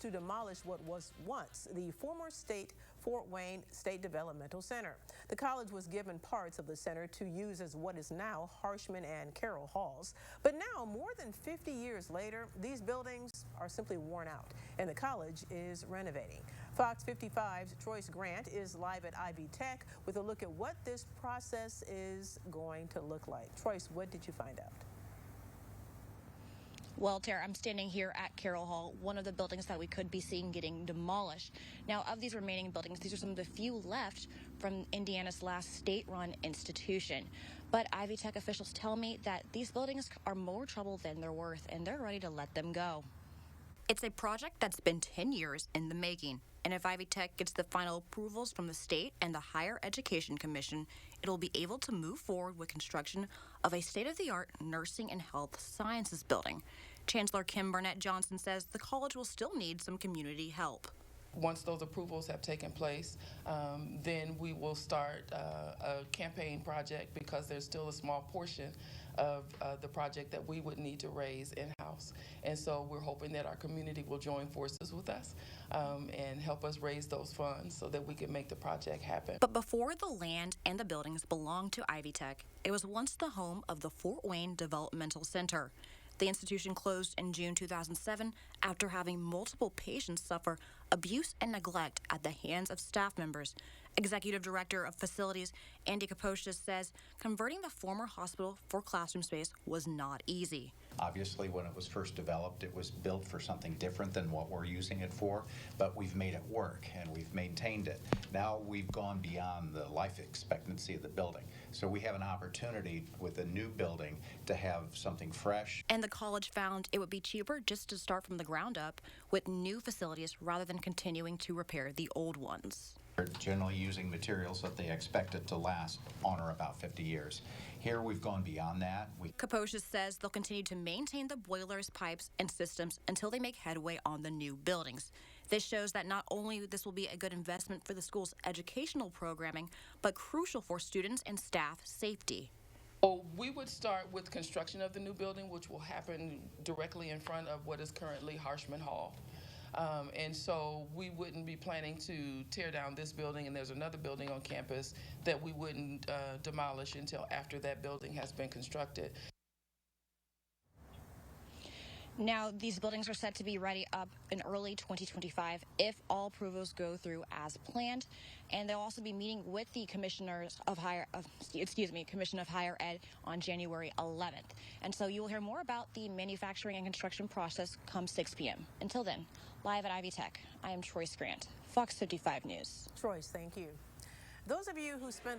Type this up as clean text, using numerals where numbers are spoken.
to demolish what was once the former Fort Wayne State Developmental Center. The college was given parts of the center to use as what is now Harshman and Carroll Halls. But now, more than 50 years later, these buildings are simply worn out, and the college is renovating. Fox 55's Troyce Grant is live at Ivy Tech with a look at what this process is going to look like. Troyce, what did you find out? Well, Tara, I'm standing here at Carroll Hall, one of the buildings that we could be seeing getting demolished. Now, of these remaining buildings, these are some of the few left from Indiana's last state-run institution. But Ivy Tech officials tell me that these buildings are more trouble than they're worth, and they're ready to let them go. It's a project that's been 10 years in the making, and if Ivy Tech gets the final approvals from the state and the Higher Education Commission, it'll be able to move forward with construction of a state-of-the-art nursing and health sciences building. Chancellor Kim Burnett Johnson says the college will still need some community help. Once those approvals have taken place, then we will start a campaign project, because there's still a small portion of the project that we would need to raise in-house. And so we're hoping that our community will join forces with us and help us raise those funds so that we can make the project happen. But before the land and the buildings belonged to Ivy Tech, it was once the home of the Fort Wayne Developmental Center. The institution closed in June 2007 after having multiple patients suffer abuse and neglect at the hands of staff members. Executive Director of Facilities Andy Kaposhis says converting the former hospital for classroom space was not easy. Obviously, when it was first developed, it was built for something different than what we're using it for, but we've made it work and we've maintained it. Now we've gone beyond the life expectancy of the building. So we have an opportunity with a new building to have something fresh. And the college found it would be cheaper just to start from the ground up with new facilities rather than continuing to repair the old ones. They're generally using materials that they expect it to last on or about 50 years. Here we've gone beyond that. Kaposhis says they'll continue to maintain the boilers, pipes, and systems until they make headway on the new buildings. This shows that not only this will be a good investment for the school's educational programming, but crucial for students and staff safety. Well, we would start with construction of the new building, which will happen directly in front of what is currently Harshman Hall. And so we wouldn't be planning to tear down this building, and there's another building on campus that we wouldn't demolish until after that building has been constructed. Now, these buildings are set to be ready up in early 2025 if all approvals go through as planned, and they'll also be meeting with the Commission of Higher Ed on January 11th. And so you will hear more about the manufacturing and construction process come 6 p.m. Until then, live at Ivy Tech, I am Troyce Grant, Fox 55 News. Troyce, thank you. Those of you who spend a